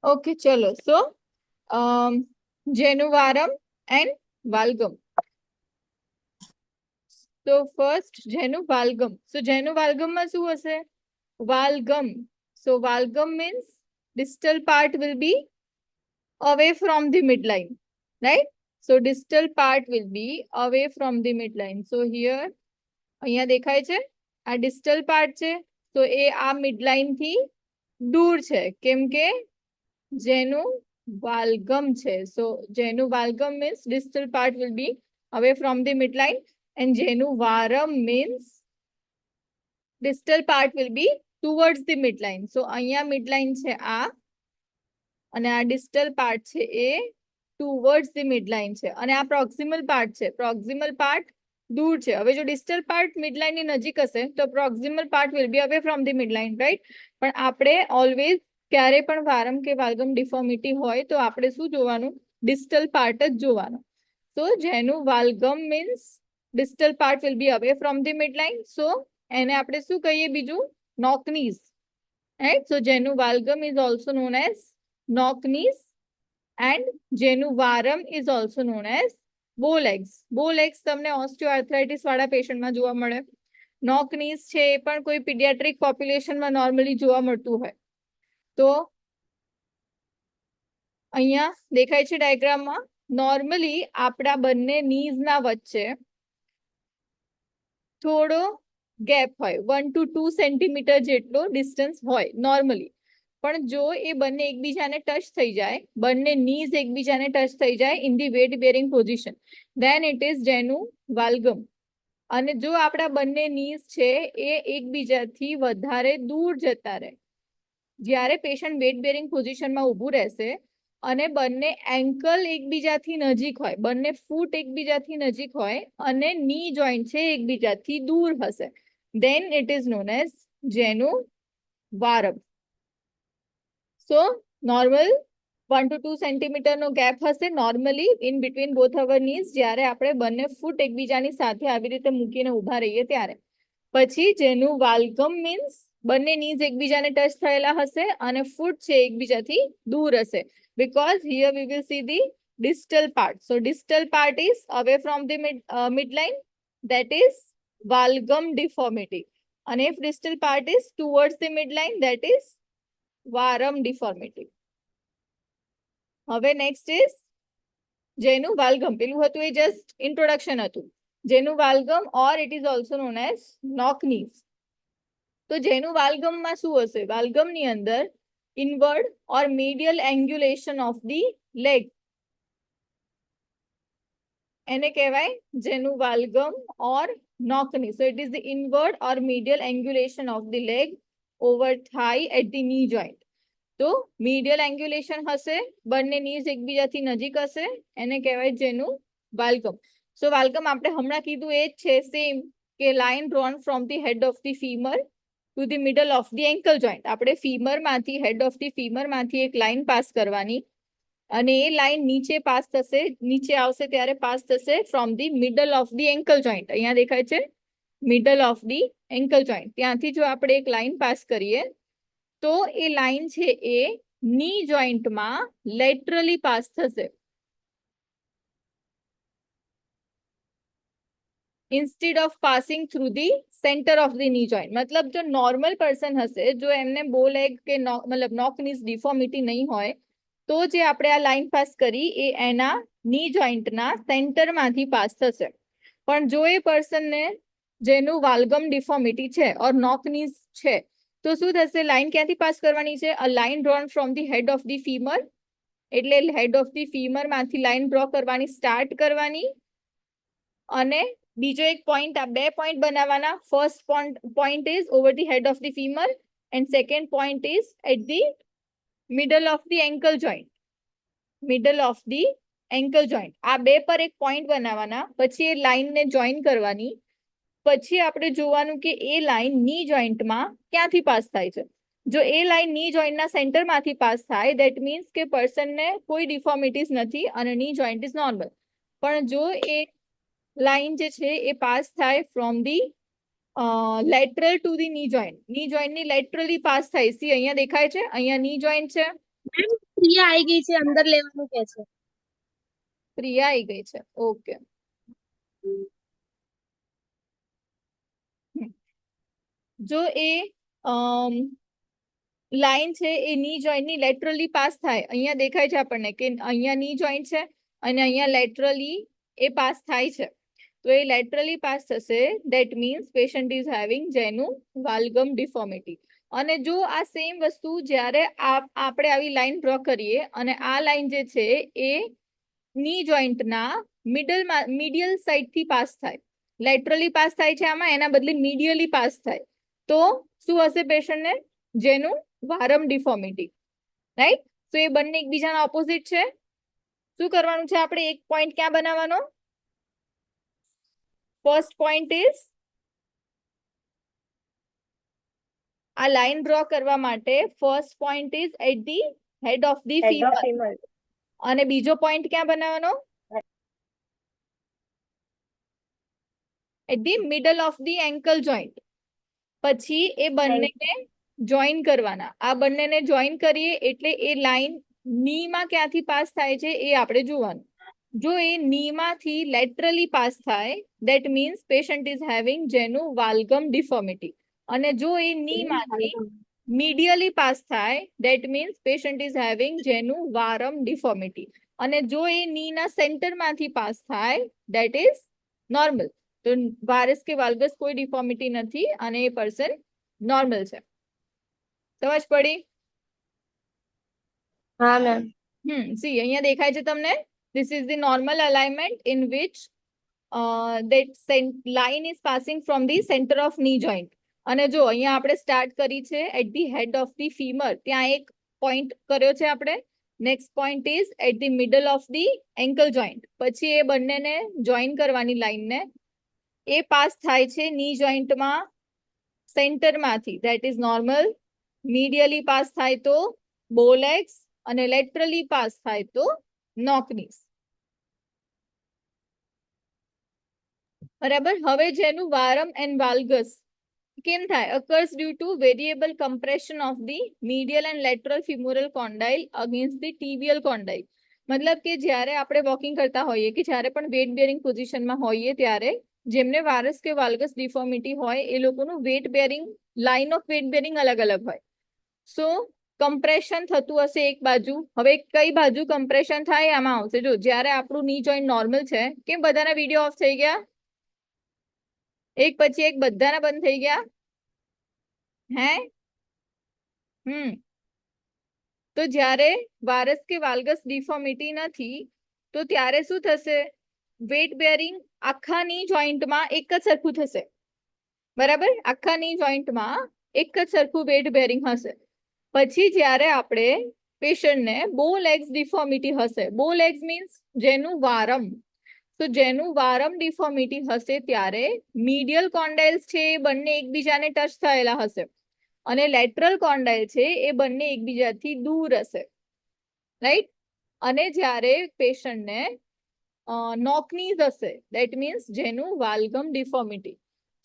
Okay, chalo. So, Januvaram and Valgam. So first, Januvalgam. So Januvalgam માં શું હશે? Valgam. So Valgam means distal part will be away from the midline, right? So distal part will be away from the midline. So here, અહીંયા દેખાય છે? આ distal part છે. તો એ આ midline થી દૂર છે. કેમ કે જેનું valgam છે. So Januvalgam means distal part will be away from the midline. And Januvaram means distal part will be towards the midline. So અહીંયા midline છે આ અને આ distal part છે એ towards the midline છે અને આ proximal part છે. Proximal part દૂર છે. હવે જો distal part midline ની નજીક હશે તો proximal part will be away from the midline, right? પણ આપણે always ક્યારે પણ વારમ કે વાલ્ગમ deformity હોય તો આપણે શું જોવાનું? distal part જ જોવાનું. So Januvalgam means distal part will be away from the midline. So એને આપણે શું કહીએ બીજું? knock knees, right? So Januvalgam is also known as knock knees and Januvaram is also known as bow legs. Bow legs તમને osteoarthritis વાળા પેશન્ટમાં જોવા મળે. knock knees છે એ પણ કોઈ pediatric population માં normally જોવા મળતું હોય. તો અહીંયા દેખાય છે ડાયાગ્રામમાં. નોર્મલી આપણા બંને નીઝ ના વચ્ચે થોડો ગેપ હોય, 1 to 2 સેન્ટીમીટર જેટલો ડિસ્ટન્સ હોય નોર્મલી. પણ જો એ બંને એકબીજાને ટચ થઈ જાય, બંને નીઝ એકબીજાને ટચ થઈ જાય in the weight bearing position, then it is genu valgum. અને જો આપણા બંને નીઝ છે એ એકબીજાથી વધારે દૂર જતા રહે, જ્યારે પેશન્ટ વેટ બેરિંગ પોઝિશનમાં ઊભું રહેશે અને બંને એન્કલ એકબીજાથી નજીક હોય, બંને ફૂટ એકબીજાથી નજીક હોય અને ની જોઈન્ટ છે એકબીજાથી દૂર હશે, then it is known as Januvaram. So normal 1 to 2 centimetre નો ગેપ હશે normally in between both our knees, જ્યારે આપણે બંને ફૂટ એકબીજાની સાથે આવી રીતે મૂકીને ઊભા રહીએ ત્યારે. પછી Januvalgam means બંને નીઝ એકબીજાને ટચ થયેલા હશે અને ફૂટ છે એકબીજાથી દૂર હશે. Because here we will see the distal part. So distal part is away from the midline, that is valgum deformity. And if distal part is towards the midline, that is varam deformity. હવે next is Januvalgam. પેલું હતું એ just introduction હતું. Januvalgam or it is also known as knock knees. તો Januvalgam માં શું હશે? વાલ્ગમ ની અંદર inward or medial angulation of the leg, એને કહેવાય Januvalgam or knock knee. So it is the inward or medial angulation of the leg over thigh at the knee joint. તો medial angulation હશે, બંને knees એકબીજાથી નજીક હશે, એને કહેવાય Januvalgam. So valgum આપણે હમણાં કીધું એ જ છે, સેમ કે line drawn from the head of the femur to the middle of the ankle joint. આપણે femur માંથી, head of the femur માંથી એક લાઈન પાસ કરવાની અને એ લાઈન નીચે પાસ થશે, નીચે આવશે ત્યારે પાસ થશે from the middle of the ankle joint. અહીંયા દેખાય છે middle of the ankle joint. ત્યાંથી જો આપણે એક લાઈન પાસ કરીએ તો એ લાઈન છે એ ની જોઈન્ટમાં લેટરલી પાસ થશે instead of passing through the center of the knee joint. मतलब जो normal person હશે, જો એમને bow leg કે मतलब knock knees deformity નહીં હોય, તો જે આપણે આ લાઈન પાસ કરી એ એના ની જોઈન્ટના સેન્ટરમાંથી પાસ થશે. પણ જો એ પર્સનને જેનું વાલ્ગમ ડિફોર્મિટી છે ઓર knock knees છે, તો શું થશે? લાઈન ક્યાંથી પાસ કરવાની છે? a line drawn from the head of the femur, એટલે head of the femur માંથી લાઈન ડ્રો કરવાની સ્ટાર્ટ કરવાની અને બીજો એક પોઈન્ટ, આ બે પોઈન્ટ બનાવવાના. First point is over the head of the femur and second point is at the middle of the ankle joint. Middle of the ankle joint, આ બે પર એક પોઈન્ટ બનાવવાના, પછી એ લાઈનને જોઈન કરવાની. પછી આપણે જોવાનું કે એ લાઈન ની જોઈન્ટમાં ક્યાંથી પાસ થાય છે. જો એ લાઈન ની જોઈન્ટના સેન્ટરમાંથી પાસ થાય, ધેટ મીન્સ કે પર્સનને કોઈ ડિફોર્મિટીઝ નથી અને ની જોઈન્ટ ઇઝ નોર્મલ. પણ જો એ લાઈન જે છે એ પાસ થાય from the lateral to the ની જોઈન્ટ, ની જોઈન્ટ ની લેટરલી પાસ થાય. સી અહીંયા દેખાય છે, અહીંયા ની જોઈન્ટ છે પ્રિયા આવી ગઈ છે, અંદર લેવાનું કે છે. પ્રિયા આવી ગઈ છે, ઓકે. જો એ લાઈન છે એ ની જોઈન્ટ ની લેટરલી પાસ થાય, અહીંયા દેખાય છે આપણને કે અહીંયા ની જોઈન્ટ છે અને અહીંયા લેટરલી એ પાસ થાય છે, તો એ લેટરલી પાસ થશે, that means patient is having જેનું વાલ્ગમ ડિફોર્મિટી. અને જો આ સેમ વસ્તુ જ્યારે આપણે આવી લાઈન ડ્રો કરીએ અને આ લાઈન જે છે એ ની જોઈન્ટના મીડિયલ સાઈડ થી પાસ થાય, લેટરલી પાસ થાય છે આમાં, એના બદલે મીડિયલી પાસ થાય, તો શું હશે પેશન્ટને? જેનું વારમ ડિફોર્મિટી, રાઈટ. તો એ બંને એકબીજાના ઓપોઝિટ છે. શું કરવાનું છે આપણે? એક પોઈન્ટ ક્યાં બનાવવાનો? ફર્સ્ટ પોઈન્ટ ઇઝ, આ લાઈન ડ્રો કરવા માટે first point is at the head of the femur, અને બીજો પોઈન્ટ ક્યાં બનાવવાનો? At the middle of the ankle joint. પછી એ બંનેને જોઈન કરવાના. આ બંનેને જોઈન કરીએ એટલે એ લાઈન ની માં ક્યાંથી પાસ થાય છે એ આપણે જોવાનું. જો એ ની માંથી લેટરલી પાસ થાય, that means patient is having જેનું વાલ્ગમ ડિફોર્મિટી. અને જો એ ની માંથી મીડિયલી પાસ થાય, that means patient is having જેનું વારમ ડિફોર્મિટી. અને જો એ ની ના સેન્ટર માંથી પાસ થાય, ધેટ ઇઝ નોર્મલ. તો વારસ કે વાલ્ગસ કોઈ ડિફોર્મિટી નથી અને એ પર્સન નોર્મલ છે. સમજ પડી? હા મેમ. સી અહીંયા દેખાય છે તમને? This is the normal alignment in which that line is passing from the center of knee joint. અને જો અહીંયા આપણે સ્ટાર્ટ કરી છે at the head of the femur, ત્યાં એક પોઈન્ટ કર્યો છે આપણે. Next point is at the middle of the ankle joint. પછી એ બંનેને જોઈન કરવાની લાઈનને, એ પાસ થાય છે ની જોઈન્ટમાં સેન્ટરમાંથી, ધેટ ઇઝ નોર્મલ. મીડિયલી પાસ થાય તો બોલેક્સ અને લેટરલી પાસ થાય તો નોકનીસ. બરાબર. હવે જેનું વારમ એન્ડ વાલ્ગસ કેમ થાય? occurs due to variable compression of the medial and lateral femoral condyle against the tibial condyle. મતલબ કે જ્યારે આપણે વોકિંગ કરતા હોઈએ કે જ્યારે પણ વેટ બેરિંગ પોઝિશનમાં હોઈએ ત્યારે જેમને વારસ કે વાલ્ગસ ડિફોર્મિટી હોય એ લોકોનું weight bearing, line of weight bearing અલગ અલગ હોય. સો કમ્પ્રેશન થતું હશે એક બાજુ. હવે કઈ બાજુ કમ્પ્રેશન થાય આમાં આવશે. જો જ્યારે આપણું ની જોઈન્ટ નોર્મલ છે, કેમ બધાના વિડીયો ઓફ થઈ ગયા? એક પછી એક બધાના બંધ થઈ ગયા હે? તો જ્યારે વારસ કે વાલ્ગસ ડિફોર્મિટી નથી તો ત્યારે શું થશે? વેટ બેરિંગ આખા ની જોઈન્ટમાં એક જ સરખું થશે. બરાબર? આખા ની જોઈન્ટમાં એક જ સરખું વેટ બેરિંગ હશે. પછી જ્યારે આપણે પેશન્ટને બો લેગ્સ ડિફોર્મિટી હશે, બો લેગ્સ મીન્સ જેનું વારમ, તો જેનું વારમ ડિફોર્મિટી હશે ત્યારે મીડિયલ કોન્ડાઇલ્સ છે એ બંને એકબીજાને ટચ થયેલા હશે અને લેટરલ કોન્ડાઇલ છે એ બંને એકબીજાથી દૂર હશે, રાઈટ. અને જ્યારે પેશન્ટને નોકનીઝ હશે, ધેટ મીન્સ જેનું વાલ્ગમ ડિફોર્મિટી.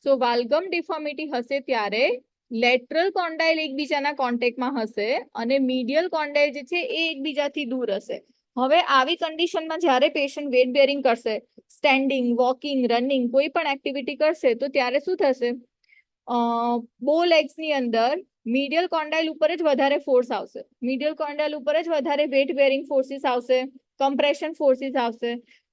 સો વાલ્ગમ ડિફોર્મિટી હશે ત્યારે લેટરલ કોન્ડાઇલ એકબીજાના કોન્ટેક્ટમાં હશે અને મીડિયલ કોન્ડાઇલ જે છે એ એકબીજાથી દૂર હશે. હવે આવી કન્ડિશનમાં જ્યારે પેશન્ટ વેટ બેરિંગ કરશે, સ્ટેન્ડિંગ, વોકિંગ, રનિંગ, કોઈ પણ એક્ટિવિટી કરશે તો ત્યારે શું થશે? બો લેગ્સ ની અંદર મીડિયલ કોન્ડાઇલ ઉપર જ વધારે ફોર્સ આવશે, મીડિયલ કોન્ડાઇલ ઉપર જ વધારે વેટ બેરિંગ ફોર્સિસ આવશે, કમ્પ્રેશન ફોર્સિસ આવશે.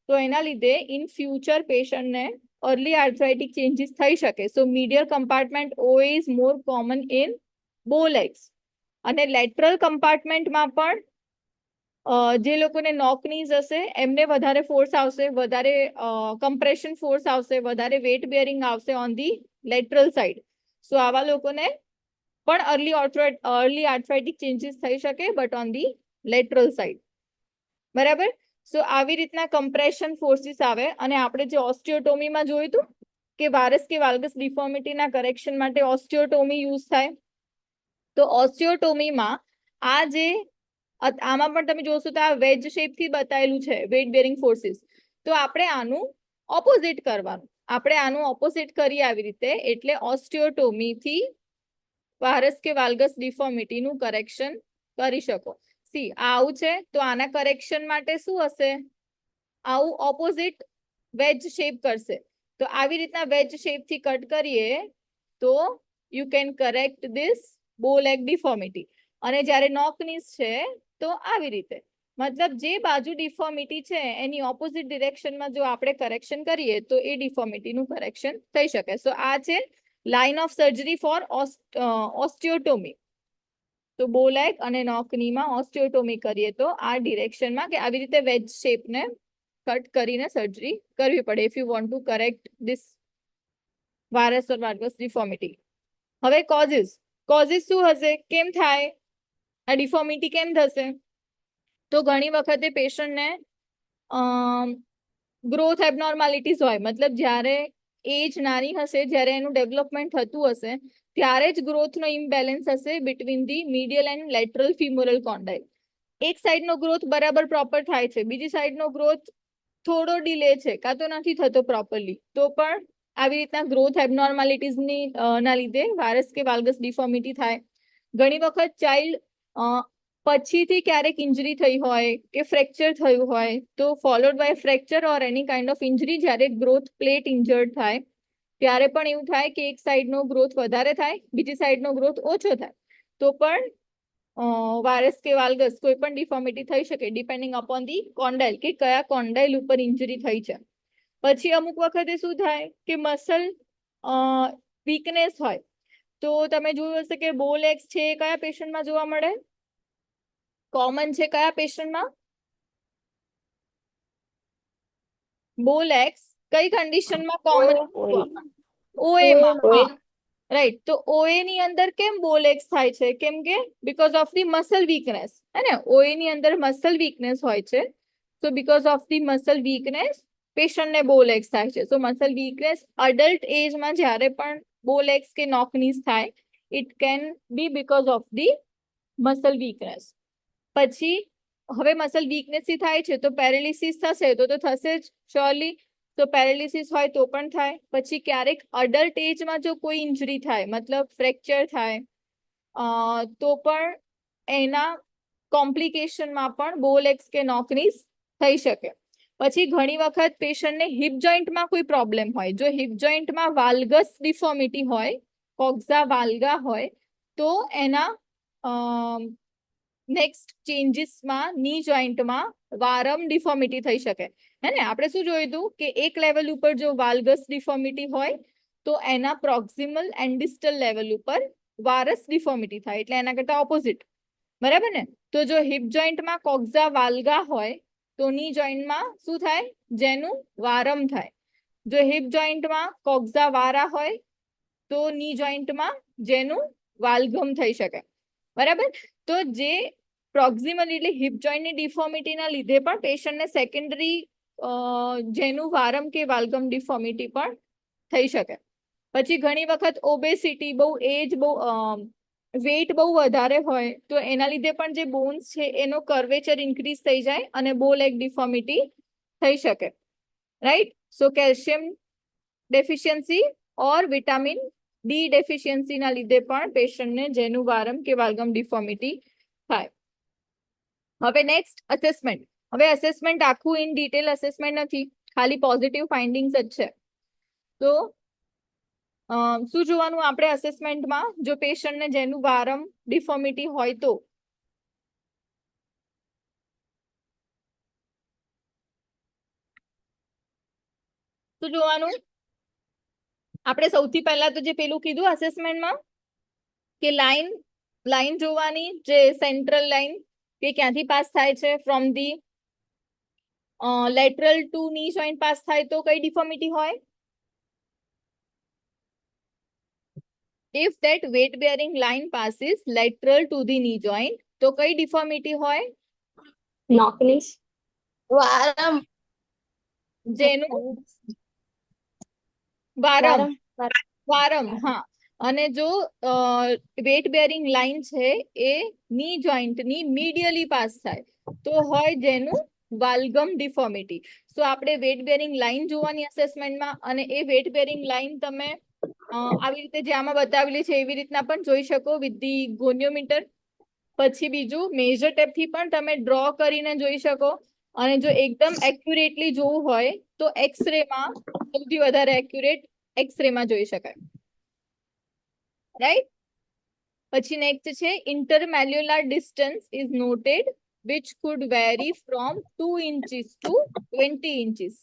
તો એના લીધે ઇન ફ્યુચર પેશન્ટને early arthritic changes થઈ શકે. So medial compartment O is more common in bow legs. અને lateral compartment માં પણ જે લોકોને નોકનીઝ હશે એમને વધારે ફોર્સ આવશે, વધારે કમ્પ્રેશન ફોર્સ આવશે, વધારે વેટ બેરિંગ આવશે ઓન ધી લેટરલ સાઇડ. સો આવા લોકોને પણ early arthritic changes થઈ શકે but on the lateral side. બરાબર? સો આવી રીતના કમ્પ્રેશન ફોર્સિસ આવે. અને આપણે જે ઓસ્ટિયોટોમીમાં જોયું હતું કે વારસ કે વાલ્ગસ ડિફોર્મિટીના કરેક્શન માટે ઓસ્ટિયોટોમી યુઝ થાય, તો ઓસ્ટિયોટોમીમાં આ જે આમાં પણ તમે જોશો તો આ વેજ શેપથી બતાવેલું છે વેટ બેરિંગ ફોર્સિસ. તો આપણે આનું ઓપોઝિટ કરવાનું, આપણે આનું ઓપોઝિટ કરીએ આવી રીતે, એટલે ઓસ્ટિયોટોમીથી વારસ કે વાલ્ગસ ડિફોર્મિટીનું કરેક્શન કરી શકો. સી આવું છે તો આના કરેક્શન માટે શું હશે આવું ઓપોઝિટ વેજ શેપ કરશે તો આવી રીતના વેજ શેપ થી કટ કરીએ તો યુ કેન કરેક્ટ ધીસ બો લેગ ડિફોર્મિટી અને જ્યારે નોકનીસ છે તો આવી રીતે મતલબ જે બાજુ ડિફોર્મિટી છે એની ઓપોઝિટ ડિરેક્શનમાં જો આપણે કરેક્શન કરીએ તો એ ડિફોર્મિટીનું કરેક્શન થઈ શકે સો આ છે લાઇન ઓફ સર્જરી ફોર ઓસ્ટિયોટોમી તો બો લેગ અને નોકનીમાં ઓસ્ટિયોટોમી કરીએ તો આ ડિરેક્શનમાં કે આવી રીતે વેજ શેપને કટ કરીને સર્જરી કરવી પડે if you want to correct this varus or valgus deformity હવે કોઝિસ શું હશે કેમ થાય આ ડિફોર્મિટી કેમ થશે તો ઘણી વખતે પેશન્ટને ગ્રોથ એબનોર્માલિટીઝ હોય મતલબ જ્યારે એજ નાની હશે જ્યારે એનું ડેવલપમેન્ટ થતું હશે ત્યારે જ ગ્રોથનો ઇમ્બેલેન્સ હશે બિટવીન ધી મીડિયલ એન્ડ લેટરલ ફિમોરલ કોન્ડાઇલ એક સાઈડનો ગ્રોથ બરાબર પ્રોપર થાય છે બીજી સાઈડનો ગ્રોથ થોડો ડિલે છે કાં તો નથી થતો પ્રોપરલી તો પણ આવી રીતના ગ્રોથ એબનોર્માલિટીઝની ના લીધે વારસ કે વાલ્ગસ ડિફોર્મિટી થાય ઘણી વખત ચાઇલ્ડ પછીથી ક્યારેક ઇન્જરી થઈ હોય કે ફ્રેક્ચર થયું હોય તો followed by fracture or any kind of injury જ્યારે ગ્રોથ પ્લેટ ઇન્જર્ડ થાય ત્યારે પણ એવું થાય કે એક સાઈડનો ગ્રોથ વધારે થાય બીજી સાઈડનો ગ્રોથ ઓછો થાય તો પણ વારસ કે વાલ્ગસ કોઈ પણ ડિફોર્મિટી થઈ શકે ડિપેન્ડિંગ અપોન ધી કોન્ડાઇલ કે કયા કોન્ડાઇલ ઉપર ઇન્જરી થઈ છે પછી અમુક વખતે શું થાય કે મસલ વીકનેસ હોય તો તમે જોયું હશે કે બો લેગ્સ છે કયા પેશન્ટમાં જોવા મળે કોમન છે કયા પેશન્ટમાં બો લેગ્સ કઈ કન્ડિશનમાં કોમન ઓએ માં રાઈટ તો ઓએ ની અંદર કેમ બો લેગ્સ થાય છે કેમ કે because of the muscle weakness હે ને ઓએ ની અંદર મસલ વીકનેસ હોય છે તો because of the muscle weakness પેશન્ટને બો લેગ્સ થાય છે સો મસલ વીકનેસ અડલ્ટ એજમાં જ્યારે પણ બો લેગ્સ કે નોકનીસ થાય it can B because of the muscle weakness પછી હવે મસલ વીકનેસ થી થાય છે તો પેરેલિસિસ થશે તો થશે જ શ્યોરલી તો પેરેલિસિસ હોય તો પણ થાય પછી ક્યારેક અડલ્ટ એજમાં જો કોઈ ઇન્જરી થાય મતલબ ફ્રેક્ચર થાય તો પણ એના કોમ્પ્લિકેશનમાં પણ બો લેગ્સ કે નોકનીસ થઈ શકે પછી ઘણી વખત પેશન્ટને હિપ જોઈન્ટમાં કોઈ પ્રોબ્લેમ હોય જો હિપ જોઈન્ટમાં વાલ્ગસ ડિફોર્મિટી હોય કોક્ઝા વાલ્ગા હોય તો એના નેક્સ્ટ ચેન્જીસમાં ની જોઈન્ટમાં વારમ ડિફોર્મિટી થઈ શકે હે ને આપણે શું જોયું હતું કે એક લેવલ ઉપર જો વાલ્ગસ ડિફોર્મિટી હોય તો એના પ્રોક્સિમલ એન્ડ ડિસ્ટલ લેવલ ઉપર વારસ ડિફોર્મિટી થાય એટલે એના કરતા ઓપોઝિટ બરાબર ને તો જો હિપ જોઈન્ટમાં કોક્ઝા વાલ્ગા હોય તો ની જોઈન્ટમાં શું થાય જેનું વારમ થાય જો હિપ જોઈન્ટમાં કોક્ઝા વારા હોય તો ની જોઈન્ટમાં જેનું વાલ્ગમ થઈ શકે બરાબર તો જે પ્રોક્સિમલી એટલે હિપ જોઈન્ટની ડિફોર્મિટીના લીધે પણ પેશન્ટને સેકન્ડરી જેનું વારમ કે વાલ્ગમ ડિફોર્મિટી પણ થઈ શકે પછી ઘણી વખત ઓબેસિટી બહુ એજ બહુ વેઇટ બહુ વધારે હોય તો એના લીધે પણ જે બોન્સ છે એનો કર્વેચર ઇન્ક્રીઝ થઈ જાય અને બો લેગ ડિફોર્મિટી થઈ શકે રાઈટ સો કેલ્શિયમ ડેફિશિયન્સી ઓર વિટામિન ડી ડેફિશિયન્સીના લીધે પણ પેશન્ટને જેનું વારમ કે વાલ્ગમ ડિફોર્મિટી થાય હવે નેક્સ્ટ અસેસમેન્ટ હવે અસેસમેન્ટ આખું ઇન ડિટેલ અસેસમેન્ટ નથી ખાલી પોઝિટિવ ફાઇન્ડિંગ્સ જ છે તો શું જોવાનું આપણે અસેસમેન્ટમાં જો પેશન્ટને જેનું વારમ ડિફોર્મિટી હોય તો શું જોવાનું આપણે સૌથી પહેલા તો જે પેલું કીધું અસેસમેન્ટમાં કે લાઈન જોવાની જે સેન્ટ્રલ લાઈન કે ક્યાંથી પાસ થાય છે ફ્રોમ ધી લેટરલ ટુ ની જોઈન્ટ પાસ થાય તો કઈ ડિફોર્મિટી હોય if that weight bearing line passes lateral to the knee joint તો કઈ ડિફોર્મિટી હોય નોકનીસ વારમ જેનું વારમ હા અને જો વેટ બેરિંગ લાઈન છે એ ની જોઈન્ટ ની મીડિયલી પાસ થાય તો હોય જેનું વાલ્ગમ ડિફોર્મિટી સો આપણે વેટ બેરિંગ લાઈન જોવાની અસેસમેન્ટમાં અને એ વેટ બેરિંગ લાઈન તમે આવી રીતે જે આમાં બતાવેલી છે એવી રીતના પણ જોઈ શકો વિથ ધી ગોનિયોમીટર પછી બીજું મેજર ટેપ થી પણ તમે ડ્રો કરીને જોઈ શકો, અને જો એકદમ એક્યુરેટલી જોવું હોય તો એક્સરે માં સૌથી વધારે એક્યુરેટ એક્સરે માં જોઈ શકાય, રાઈટ. પછી નેક્સ્ટ છે intermalleolar distance is noted which could vary from 2 inches to 20 inches.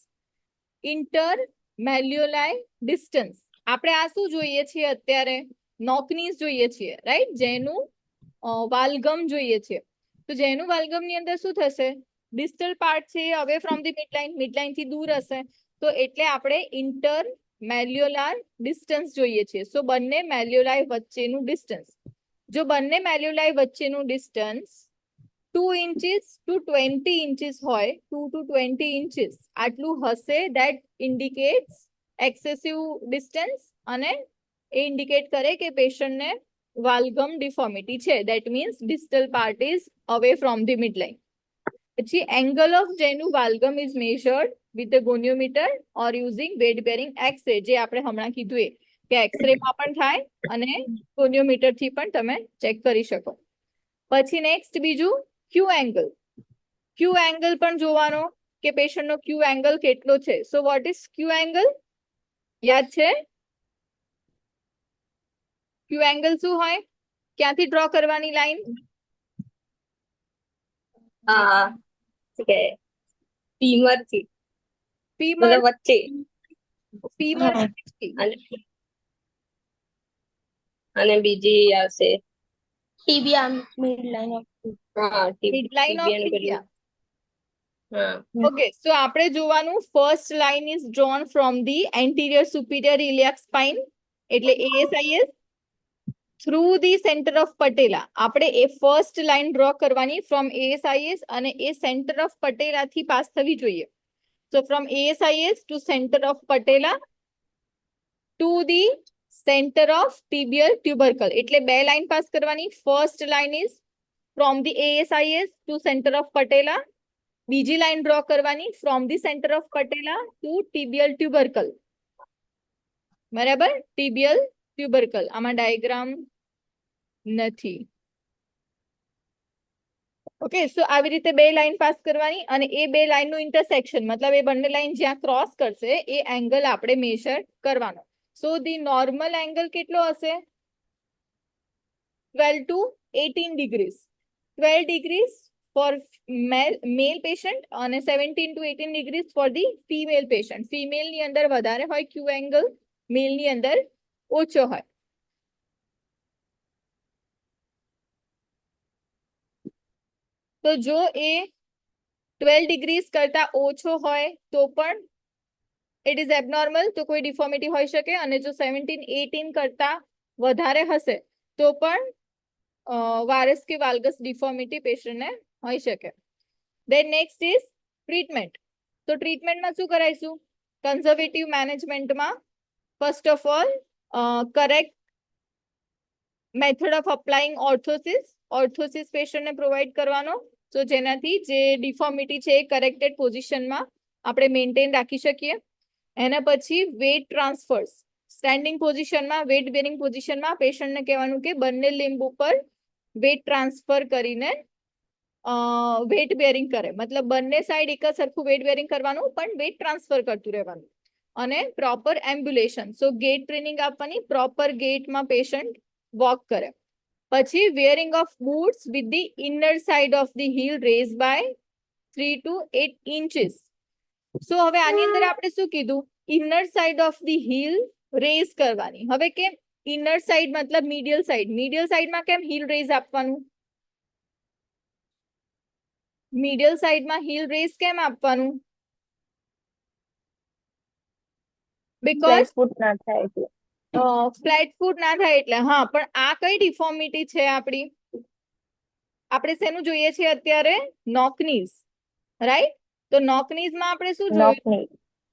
intermalleolar distance આપણે આ શું જોઈએ છીએ અત્યારે? નોકનીઝ જોઈએ છીએ, રાઈટ, જેનું વાલ્ગમ જોઈએ છે. તો જેનું વાલ્ગમ ની અંદર શું થશે? ડિસ્ટલ પાર્ટ છે અવે ફ્રોમ ધી મિડલાઇન થી દૂર હશે, તો એટલે આપણે intermalleolar distance જોઈએ છીએ. સો બંને મેલ્યુલાઈ વચ્ચેનું ડિસ્ટન્સ, જો બંને મેલ્યુલાઈ વચ્ચેનું ડિસ્ટન્સ 2 inches to 20 inches હોય, 2 to 20 inches આટલું હશે, that indicates excessive distance, અને એ ઇન્ડિકેટ કરે કે પેશન્ટને વાલ્ગમ ડિફોર્મિટી છે, that means distal part is away from the midline. પછી angle of જેનું વાલ્ગમ is measured with the goniometer or using weight bearing x-ray, જે આપણે હમણાં કીધું એ કે એક્સરે માં પણ થાય અને ગોનિયોમીટર થી પણ તમે ચેક કરી શકો. પછી નેક્સ્ટ બીજું ક્યુ એંગલ. ક્યુ એંગલ પણ જોવાનો કે પેશન્ટ નો ક્યુ એંગલ કેટલો છે. So what is Q angle? યાદ છે? ક્યુ એંગલ શું હોય? ક્યાંથી ડ્રો કરવાની લાઈન? ફીમર થી, ફીમર, વચ્ચે, ફીમર અને બીજી આવશે ટીબિયા મિડલાઇન ઓફ, હા મિડલાઇન ઓફ ટીબિયા. હા. ઓકે, સો આપણે જોવાનું first line is drawn from the anterior superior iliac spine, એટલે ASIS through the centre of patella. આપણે એ ફર્સ્ટ લાઇન ડ્રો કરવાની ફ્રોમ ASIS, અને એ સેન્ટર ઓફ પટેલા થી પાસ થવી જોઈએ. So from ASIS to centre of patella to the centre of tibial tubercle, એટલે બે લાઇન પાસ કરવાની. First line is from the ASIS to centre of patella, બીજી line draw કરવાની from the centre of patella to tibial tubercle, બરાબર, tibial ટ્યુબરકલ. આમાં diagram નથી. Okay, સો આવી રીતે બે લાઇન પાસ કરવાની, અને એ બે લાઇન નું ઇન્ટરસેક્શન, મતલબ એ બંને લાઇન જ્યાં ક્રોસ કરશે એ એંગલ આપણે મેજર કરવાનો. સો ધી નોર્મલ એંગલ કેટલો હશે? 12 to 18 degrees. 12 degrees for male patient અને 17 to 18 degrees for the female patient. Female ની અંદર વધારે હોય ક્યુ એંગલ, મેલ ની અંદર ઓછો હોય. તો જો એ 12 degrees કરતા ઓછો હોય તો પણ ઇટ ઇઝ એબનોર્મલ, તો કોઈ ડિફોર્મિટી હોઈ શકે. અને જો 17-18 કરતા વધારે હશે તો પણ વારસ કે વાલ્ગસ ડિફોર્મિટી પેશન્ટને હોઈ શકે. Then next is treatment. તો ટ્રીટમેન્ટમાં શું કરાઈશું? કન્ઝર્વેટિવ મેનેજમેન્ટમાં first of all correct method of applying orthosis પેશન્ટને પ્રોવાઈડ કરવાનો, તો જેનાથી જે ડિફોર્મિટી છે એ કરેક્ટેડ પોઝિશનમાં આપણે મેન્ટેન રાખી શકીએ. એના પછી વેટ ટ્રાન્સફર્સ, સ્ટેન્ડિંગ પોઝિશનમાં, વેટ બેરિંગ પોઝિશનમાં પેશન્ટને કહેવાનું કે બંને લિમ્બ ઉપર વેટ ટ્રાન્સફર કરીને વેટ બેરિંગ કરે, મતલબ બંને સાઈડ એક જ સરખું વેટ બેરિંગ કરવાનું, પણ વેટ ટ્રાન્સફર કરતું રહેવાનું. અને proper ambulation, so gait training આપવાની, પ્રોપર ગેટમાં પેશન્ટ વોક કરે. પછી wearing of boots with the inner side of the heel raise by 3 to 8 inches. So હવે આની અંદર આપણે શું કીધું? Inner side of the heel raise કરવાની. હવે કેમ ઇનર સાઇડ? મતલબ મીડિયલ સાઇડ. મીડિયલ સાઇડમાં કેમ હીલ રેઝ આપવાનું? મીડિયલ સાઇડમાં હીલ રેઝ કેમ આપવાનું? બીકોઝ ફૂટ ના થાય એટલે, ફ્લેટ ફૂટ ના થાય એટલે. હા, પણ આ કઈ ડિફોર્મિટી છે આપણી? આપણે શેનું જોઈએ છે અત્યારે? નોકનીઝ, રાઈટ? તો નોકનીઝમાં આપણે શું જોયું?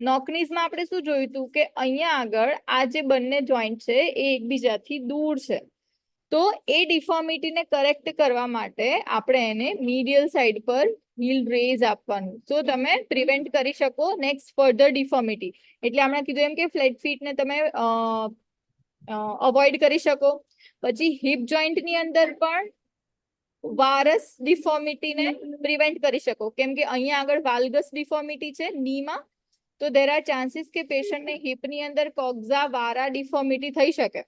નોકનીઝમાં આપણે શું જોયું હતું કે અહીંયા આગળ આ જે બંને જોઈન્ટ છે એ એકબીજાથી દૂર છે. તો એ ડિફોર્મિટીને કરેક્ટ કરવા માટે આપણે એને મીડિયલ સાઈડ પર હીલ રેઝ આપવાનું, તો તમે પ્રિવેન્ટ કરી શકો નેક્સ્ટ ફર્ધર ડિફોર્મિટી. એટલે હમણાં કીધું એમ કે ફ્લેટ ફીટને તમે અવોઇડ કરી શકો. પછી હિપ જોઈન્ટની અંદર પણ વારસ ડિફોર્મિટીને પ્રિવેન્ટ કરી શકો, કેમ કે અહીંયા આગળ વાલ્ગસ ડિફોર્મિટી છે નીમાં, તો દેર આર ચાન્સીસ કે પેશન્ટને હિપની અંદર કોક્ઝા વારા ડિફોર્મિટી થઈ શકે,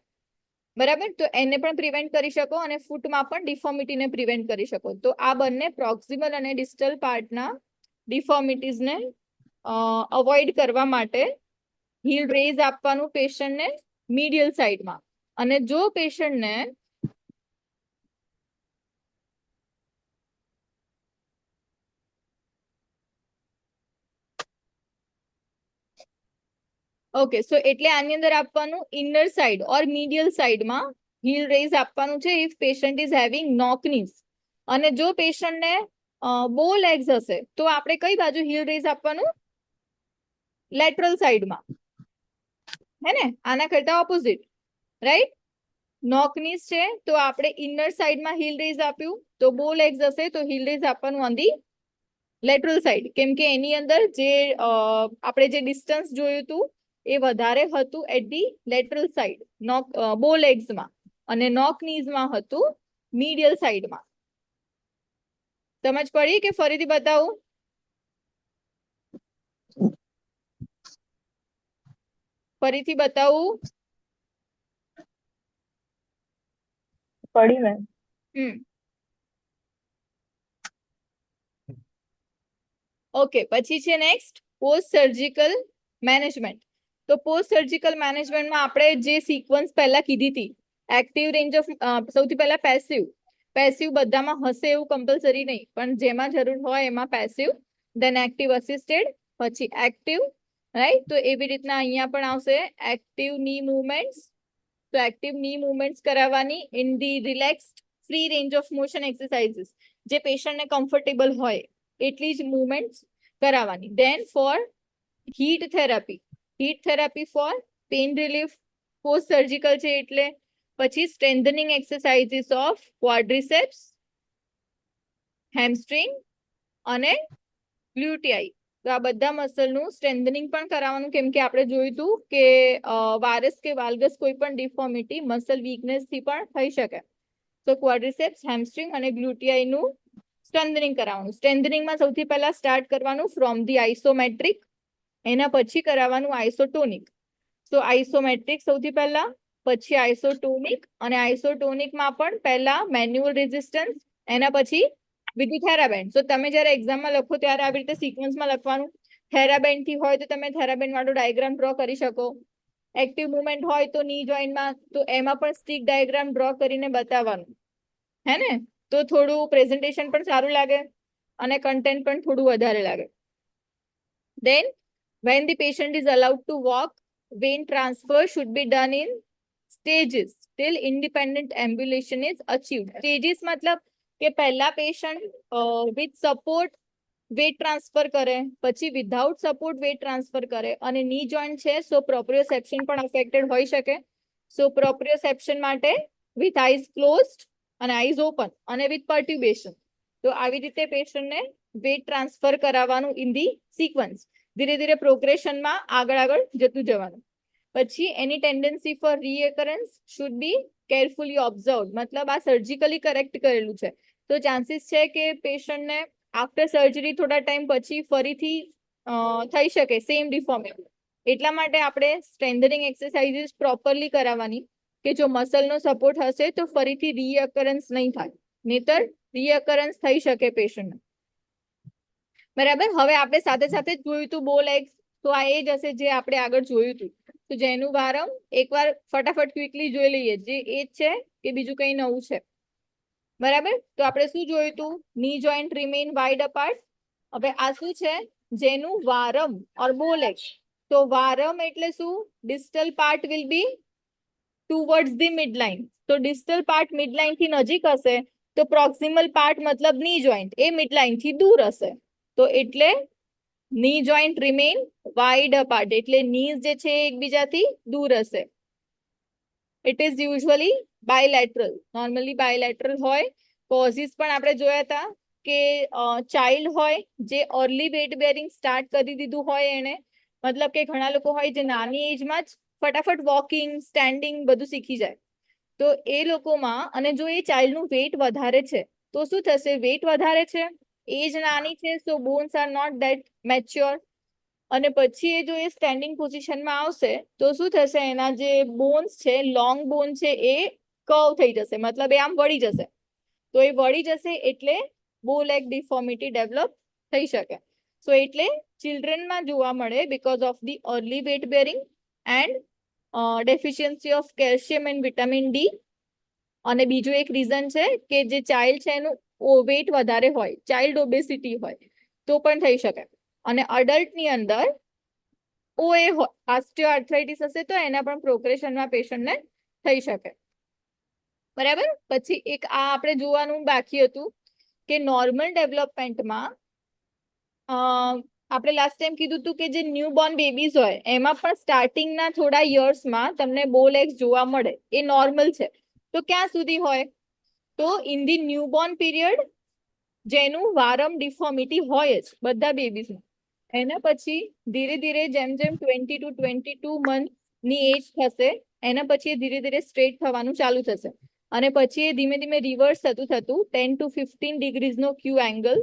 બરાબર. તો એને પણ પ્રિવેન્ટ કરી શકો અને ફૂટમાં પણ ડિફોર્મિટીને પ્રિવેન્ટ કરી શકો. તો આ બંને પ્રોક્સિમલ અને ડિસ્ટલ પાર્ટના ડિફોર્મિટીઝને અવોઇડ કરવા માટે હીલ રેઝ આપવાનું પેશન્ટને મીડિયલ સાઈડમાં. અને જો પેશન્ટને ઓકે, સો એટલે આની અંદર આપવાનું ઇનર સાઈડ ઓર મીડિયલ સાઈડમાં હીલ રેઝ આપવાનું છે if patient is having knock knees. અને જો પેશન્ટને બો લેગ્સ હશે તો આપણે કઈ બાજુ હીલ રેઝ આપવાનું? લેટરલ સાઈડમાં, હે ને? આના કરતા ઓપોઝિટ, રાઈટ? નોક નીઝ છે તો આપણે ઇનર સાઈડમાં હીલ રેઝ આપ્યું, તો બો લેગ્સ હશે તો હીલ રેઝ આપવાનું ઓન ધી લેટરલ સાઈડ, કેમ કે એની અંદર જે આપણે જે ડિસ્ટન્સ જોયું હતું એ વધારે હતું એટ ધી લેટરલ સાઈડ નોક બો લેગ્સમાં, અને નોક નીઝમાં હતું મીડિયલ સાઈડમાં. સમજ પડી કે ફરીથી બતાવું? ફરીથી બતાવું? પડી મેમ. ઓકે, પછી છે નેક્સ્ટ પોસ્ટ સર્જિકલ મેનેજમેન્ટ. તો પોસ્ટ સર્જિકલ મેનેજમેન્ટમાં આપણે જે સિક્વન્સ પહેલા કીધી હતી, એક્ટિવ રેન્જ ઓફ, સૌથી પહેલા પેસિવ. પેસિવ બધામાં હશે એવું કમ્પલસરી નહીં, પણ જેમાં જરૂર હોય એમાં પેસિવ, દેન એક્ટિવ અસિસ્ટેડ, પછી એક્ટિવ, રાઈટ? તો એવી રીતના અહીંયા પણ આવશે એક્ટિવ ની મૂવમેન્ટ્સ. તો એક્ટિવ ની મૂવમેન્ટ્સ કરાવવાની in the relaxed free range of motion exercises, જે પેશન્ટને કમ્ફર્ટેબલ હોય એટલી જ મૂવમેન્ટ્સ કરાવવાની. Then for heat therapy for pain relief, post surgical છે એટલે. પછી strengthening exercises of quadriceps, hamstring અને ગ્લુટિઆઈ. તો આ બધા મસલનું સ્ટ્રેન્થનિંગ પણ કરાવવાનું, કેમ કે આપણે જોયું હતું કે વારસ કે વાલ્ગસ કોઈ પણ ડિફોર્મિટી મસલ વીકનેસ થી પણ થઈ શકે. તો ક્વાડ્રિસેપ્સ, હેમસ્ટ્રિંગ અને ગ્લુટિઆઈનું સ્ટ્રેન્થનિંગ કરાવવાનું. સ્ટ્રેન્થનિંગમાં સૌથી પહેલા સ્ટાર્ટ કરવાનું ફ્રોમ ધી આઇસોમેટ્રિક, એના પછી કરાવવાનું આઇસોટોનિક. તો આઇસોમેટ્રિક સૌથી પહેલા, પછી આઇસોટોનિક, અને આઇસોટોનિકમાં પણ પહેલા મેન્યુઅલ રેઝિસ્ટન્સ, એના પછી વિથ થેરાબેન્ડ. તો તમે જ્યારે એક્ઝામમાં લખો ત્યારે આવી રીતે સિક્વન્સમાં લખવાનું. થેરાબેન્ડ થી હોય તો તમે થેરાબેન્ડ વાળો ડાયાગ્રામ ડ્રો કરી શકો. એક્ટિવ મુવમેન્ટ હોય તો ની જોઈન્ટમાં તો એમાં પણ સ્ટિક ડાયાગ્રામ ડ્રો કરીને બતાવવાનું, હે ને? તો થોડું પ્રેઝન્ટેશન પણ સારું લાગે અને કન્ટેન્ટ પણ થોડું વધારે લાગે. Then when the patient is allowed to walk, vein transfer should be done in stages till independent ambulation is achieved. Stages मतलब કે પહેલા patient with support weight transfer કરે, પછી વિધાઉટ સપોર્ટ વેટ ટ્રાન્સફર કરે, અને ની જોઈન્ટ છે સો પ્રોપ્રિયોસેપ્શન પણ અફેક્ટેડ હોઈ શકે. સો પ્રોપ્રિયોસેપ્શન માટે વિથ આઈઝ ક્લોઝડ અને આઈઝ ઓપન અને વિથ પર્ટ્યુબેશન. તો આવી રીતે પેશન્ટને વેટ ટ્રાન્સફર કરાવવાનું ઇન ધી સિક્વન્સ. ધીરે ધીરે પ્રોગ્રેશનમાં આગળ જતું જવાનું. પછી એની tendency for recurrence should be carefully observe, મતલબ આ સર્જિકલી કરેક્ટ કરેલું છે તો ચાન્સીસ છે કે પેશન્ટને આફ્ટર સર્જરી થોડા ટાઈમ પછી ફરીથી થઈ શકે સેમ ડિફોર્મિટી. એટલા માટે આપણે સ્ટ્રેન્થનિંગ એક્સરસાઇઝીસ પ્રોપરલી કરાવવાની, કે જો મસલનો સપોર્ટ હશે તો ફરીથી રીઅકરન્સ નહીં થાય, નહીતર રીઅકરન્સ થઈ શકે પેશન્ટને. બરાબર. હવે આપણે સાથે સાથે જોયું હતું બો લેગ્સ, તો આ એ જ હશે જે આપણે આગળ જોયું હતું. તો જેનું વારમ એકવાર ફટાફટ ક્વિકલી જોઈ લઈએ, જે એ જ છે કે બીજું કંઈ નવું છે? બરાબર. તો આપણે શું જોયું હતું? ની જોઈન્ટ રિમેઇન વાઇડ અપાર્ટ. હવે આ શું છે? જેનું વારમ ઓર બો લેગ્સ. તો વારમ એટલે શું? Distal part will be towards the midline. તો ડિસ્ટલ પાર્ટ મિડલાઇન થી નજીક હશે, તો પ્રોક્સિમલ પાર્ટ મતલબ ની જોઈન્ટ એ મિડલાઇન થી દૂર હશે. તો એટલે ની જોઈન્ટ રિમેઇન વાઇડ અપાર્ટ, એટલે નીઝ જે છે એકબીજાથી દૂર હશે. It is usually bilateral, normally bilateral હોય. કોઝિસ પણ આપણે જોયા હતા કે ચાઇલ્ડ હોય જે અર્લી વેટ બેરિંગ સ્ટાર્ટ કરી દીધું હોય એને, મતલબ કે ઘણા લોકો હોય જે નાની એજમાં જ ફટાફટ વોકિંગ, સ્ટેન્ડિંગ બધું શીખી જાય. તો એ લોકોમાં, અને જો એ ચાઇલ્ડનું વેટ વધારે છે તો શું થશે? વેટ વધારે છે, એજ નાની છે, so bones are not that mature. અને પછી એ જો એ સ્ટેન્ડિંગ પોઝિશનમાં આવશે તો શું થશે? એના જે બોન્સ છે, લોંગ બોન છે, એ કર્વ થઈ જશે, મતલબ એ આમ વળી જશે. તો એ વળી જશે એટલે બો લેગ ડિફોર્મિટી ડેવલપ થઈ શકે. સો એટલે ચિલ્ડ્રનમાં જોવા મળે because of the early weight bearing and deficiency of calcium and vitamin D. અને બીજું એક રીઝન છે કે જે ચાઇલ્ડ છે એનું વેટ વધારે હોય, ચાઇલ્ડ ઓબેસિટી હોય તો પણ થઈ શકે. અને અડલ્ટની અંદર ઓએ ઓસ્ટિયોઆર્થરાઇટિસ હશે તો એના પણ પ્રોગ્રેશનમાં પેશન્ટને થઈ શકે. બરાબર. પછી એક આ આપણે જોવાનું બાકી હતું કે નોર્મલ ડેવલપમેન્ટમાં આપણે લાસ્ટ ટાઈમ કીધું હતું કે જે ન્યૂબોર્ન બેબીઝ હોય એમાં પણ સ્ટાર્ટિંગના થોડા યર્સમાં તમને બો લેગ્સ જોવા મળે, એ નોર્મલ છે. તો ક્યાં સુધી હોય? તો ઇન ધી ન્યૂબોર્ન પીરિયડ જેનું વારમ ડિફોર્મિટી હોય જ બધા બેબીઝમાં. એના પછી ધીરે ધીરે જેમ જેમ 20 to 22 મંથની એજ થશે એના પછી ધીરે ધીરે સ્ટ્રેટ થવાનું ચાલુ થશે. અને પછી એ ધીમે ધીમે રિવર્સ થતું થતું 10 to 15 ડિગ્રીઝનો ક્યુ એંગલ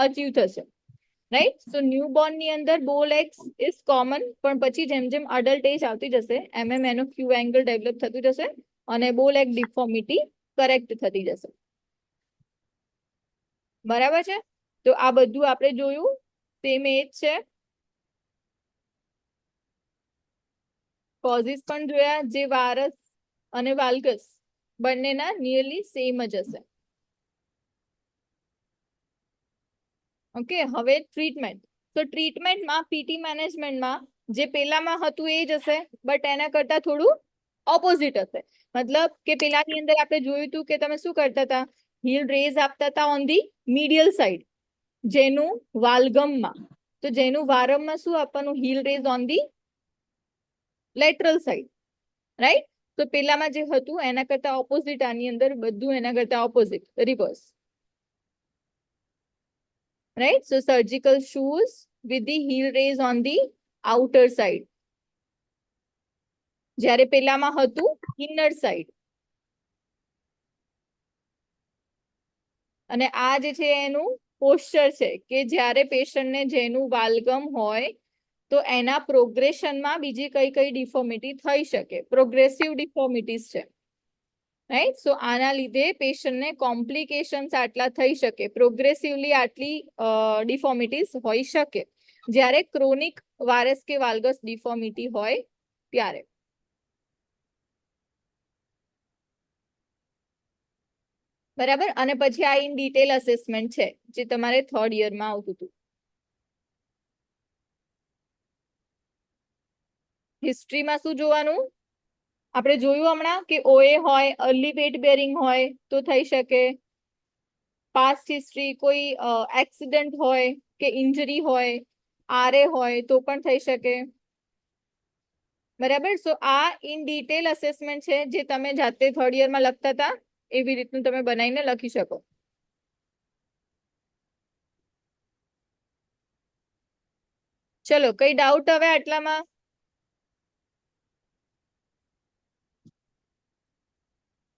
અચીવ થશે. રાઈટ. સો ન્યૂબોર્ન ની અંદર બો લેગ્સ ઇઝ કોમન, પણ પછી જેમ જેમ અડલ્ટ એજ આવતી જશે એમ એમ એનો ક્યુ એંગલ ડેવલપ થતું જશે અને બો લેગ ડિફોર્મિટી કરેક્ટ થતી જશે. બરાબર છે. તો આ બધું આપણે જોયું, સેમ એજ છે. કોઝિસ પણ જોયા જે વારસ અને વાલ્ગસ બંનેના નિયરલી સેમ જ હશે. ઓકે. હવે ટ્રીટમેન્ટ. તો ટ્રીટમેન્ટમાં પીટી મેનેજમેન્ટમાં જે પેલામાં હતું એ જ હશે, બટ એના કરતા થોડું ઓપોઝિટ હશે. મતલબ કે પેલાની અંદર આપણે જોયું હતું કે તમે શું કરતા હતા? હીલ રેઝ આપતા હતા ઓન ધી મીડિયલ સાઈડ, જેનું વાલ્ગમમાં. તો જેનું વારમમાં શું આપવાનું? Heel raise on the lateral side. Right. તો પેલામાં જે હતું એના કરતા ઓપોઝિટ, આની અંદર બધું એના કરતા opposite, reverse. Right? So surgical shoes with the heel raise on the outer side. જ્યારે પેલામાં હતું inner side. અને આ જે છે એનું પોસ્ચર છે કે જ્યારે પેશન્ટને જેનું વાલ્ગમ હોય તો એના પ્રોગ્રેશનમાં બીજી કઈ કઈ ડિફોર્મિટી થઈ શકે, પ્રોગ્રેસિવ ડિફોર્મિટીઝ છે. રાઈટ. સો આના લીધે પેશન્ટને કોમ્પ્લિકેશન્સ આટલા થઈ શકે, પ્રોગ્રેસિવલી આટલી ડિફોર્મિટીઝ હોઈ શકે જ્યારે ક્રોનિક વારસ કે વાલ્ગસ ડિફોર્મિટી હોય ત્યારે. બરાબર. અને પછી આ ઇન ડિટેલ અસેસમેન્ટ છે જે તમારે 3rd યરમાં આવતું હતું. હિસ્ટ્રીમાં શું જોવાનું? આપણે જોયું હમણાં કે ઓએ હોય, અર્લી વેટ બેરિંગ હોય તો થઈ શકે. પાસ્ટ હિસ્ટ્રી, કોઈ એક્સિડન્ટ હોય કે ઇન્જરી હોય, આરએ હોય તો પણ થઈ શકે. બરાબર. સો આ ઇન ડિટેલ અસેસમેન્ટ છે જે તમે જાતે 3rd યરમાં લખતા હતા એવી રીતનું તમે બનાવીને લખી શકો. ચલો, કઈ ડાઉટ હવે આટલામાં?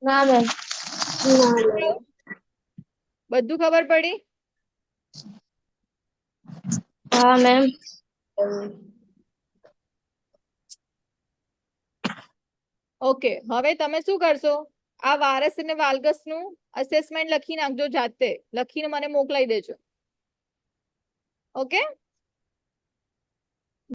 ના મેમ. બધું ખબર પડી? હા મેમ. ઓકે. હવે તમે શું કરશો? આ વારસ અને વાલ્ગસનું અસેસમેન્ટ લખી નાખજો, જાતે લખીને મને મોકલાઈ દેજો. ઓકે.